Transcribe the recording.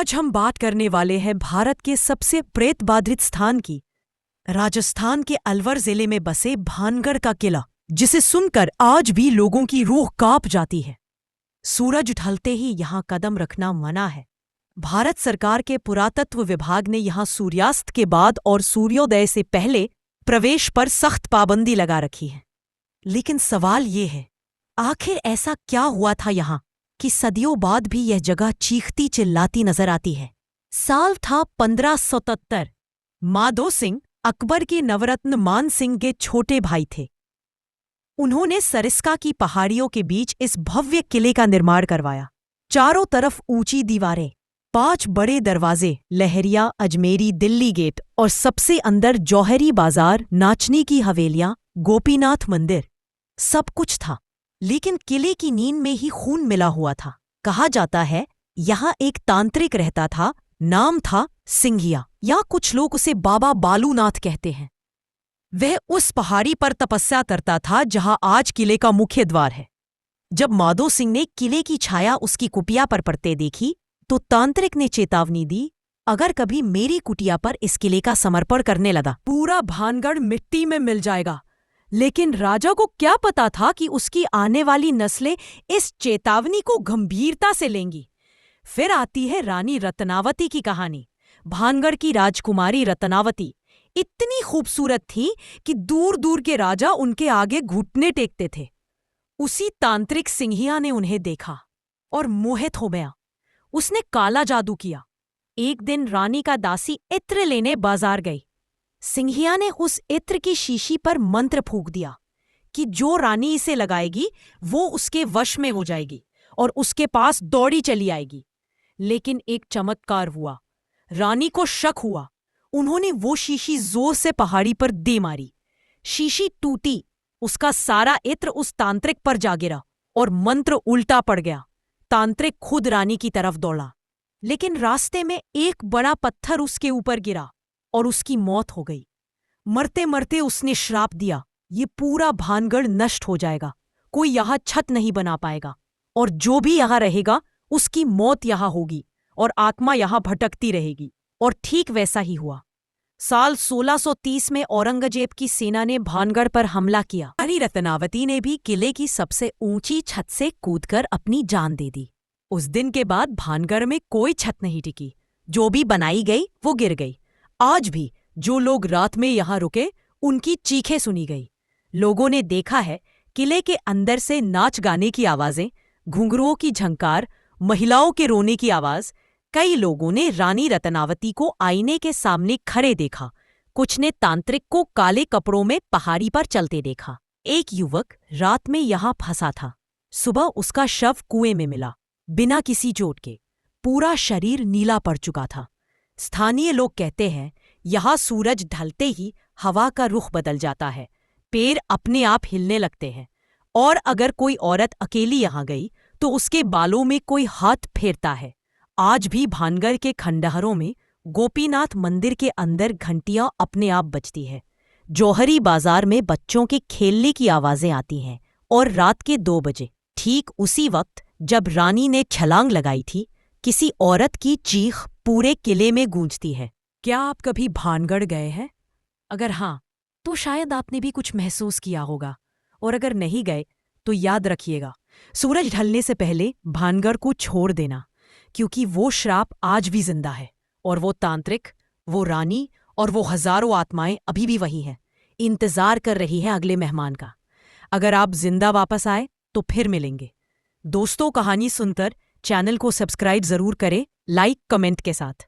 आज हम बात करने वाले हैं भारत के सबसे प्रेत बाधित स्थान की, राजस्थान के अलवर जिले में बसे भानगढ़ का किला, जिसे सुनकर आज भी लोगों की रूह कांप जाती है। सूरज ढलते ही यहां कदम रखना मना है। भारत सरकार के पुरातत्व विभाग ने यहां सूर्यास्त के बाद और सूर्योदय से पहले प्रवेश पर सख्त पाबंदी लगा रखी है। लेकिन सवाल ये है, आखिर ऐसा क्या हुआ था यहां कि सदियों बाद भी यह जगह चीखती चिल्लाती नजर आती है। साल था 1577। माधो सिंह अकबर के नवरत्न मान सिंह के छोटे भाई थे। उन्होंने सरिस्का की पहाड़ियों के बीच इस भव्य किले का निर्माण करवाया। चारों तरफ ऊंची दीवारें, 5 बड़े दरवाजे, लहरिया, अजमेरी, दिल्ली गेट और सबसे अंदर जौहरी बाजार, नाचनी की हवेलियां, गोपीनाथ मंदिर, सब कुछ था। लेकिन किले की नींद में ही खून मिला हुआ था। कहा जाता है यहां एक तांत्रिक रहता था, नाम था सिंघिया, या कुछ लोग उसे बाबा बालूनाथ कहते हैं। वह उस पहाड़ी पर तपस्या करता था जहां आज किले का मुख्य द्वार है। जब माधो सिंह ने किले की छाया उसकी कुटिया पर पड़ते देखी तो तांत्रिक ने चेतावनी दी, अगर कभी मेरी कुटिया पर इस किले का समर्पण करने लगा, पूरा भानगढ़ मिट्टी में मिल जाएगा। लेकिन राजा को क्या पता था कि उसकी आने वाली नस्लें इस चेतावनी को गंभीरता से लेंगी। फिर आती है रानी रत्नावती की कहानी। भानगढ़ की राजकुमारी रत्नावती इतनी खूबसूरत थी कि दूर दूर के राजा उनके आगे घुटने टेकते थे। उसी तांत्रिक सिंघिया ने उन्हें देखा और मोहित हो गया। उसने काला जादू किया। एक दिन रानी का दासी इत्र लेने बाजार गई। सिंघिया ने उस इत्र की शीशी पर मंत्र फूंक दिया कि जो रानी इसे लगाएगी वो उसके वश में हो जाएगी और उसके पास दौड़ी चली आएगी। लेकिन एक चमत्कार हुआ। रानी को शक हुआ। उन्होंने वो शीशी जोर से पहाड़ी पर दे मारी। शीशी टूटी। उसका सारा इत्र उस तांत्रिक पर जा गिरा और मंत्र उल्टा पड़ गया। तांत्रिक खुद रानी की तरफ दौड़ा, लेकिन रास्ते में एक बड़ा पत्थर उसके ऊपर गिरा और उसकी मौत हो गई। मरते मरते उसने श्राप दिया, ये पूरा भानगढ़ नष्ट हो जाएगा, कोई यहां छत नहीं बना पाएगा और जो भी यहां रहेगा उसकी मौत यहां होगी और आत्मा यहां भटकती रहेगी। और ठीक वैसा ही हुआ। साल 1630 में औरंगजेब की सेना ने भानगढ़ पर हमला किया। रानी रत्नावती ने भी किले की सबसे ऊंची छत से कूदकर अपनी जान दे दी। उस दिन के बाद भानगढ़ में कोई छत नहीं टिकी। जो भी बनाई गई वो गिर गई। आज भी जो लोग रात में यहां रुके उनकी चीखें सुनी गई। लोगों ने देखा है किले के अंदर से नाच गाने की आवाजें, घुंघरुओं की झंकार, महिलाओं के रोने की आवाज। कई लोगों ने रानी रत्नावती को आईने के सामने खड़े देखा। कुछ ने तांत्रिक को काले कपड़ों में पहाड़ी पर चलते देखा। एक युवक रात में यहां फंसा था। सुबह उसका शव कुएं में मिला, बिना किसी चोट के। पूरा शरीर नीला पड़ चुका था। स्थानीय लोग कहते हैं यहां सूरज ढलते ही हवा का रुख बदल जाता है, पेड़ अपने आप हिलने लगते हैं और अगर कोई औरत अकेली यहां गई तो उसके बालों में कोई हाथ फेरता है। आज भी भानगढ़ के खंडहरों में गोपीनाथ मंदिर के अंदर घंटियां अपने आप बजती है। जौहरी बाजार में बच्चों के खेलने की आवाजें आती हैं और रात के 2 बजे, ठीक उसी वक्त जब रानी ने छलांग लगाई थी, किसी औरत की चीख पूरे किले में गूंजती है। क्या आप कभी भानगढ़ गए हैं? अगर हाँ, तो शायद आपने भी कुछ महसूस किया होगा, और अगर नहीं गए तो याद रखिएगा, सूरज ढलने से पहले भानगढ़ को छोड़ देना, क्योंकि वो श्राप आज भी जिंदा है और वो तांत्रिक, वो रानी और वो हजारों आत्माएं अभी भी वही हैं, इंतजार कर रही हैं अगले मेहमान का। अगर आप जिंदा वापस आए तो फिर मिलेंगे। दोस्तों, कहानी सुनकर चैनल को सब्सक्राइब जरूर करें, लाइक कमेंट के साथ।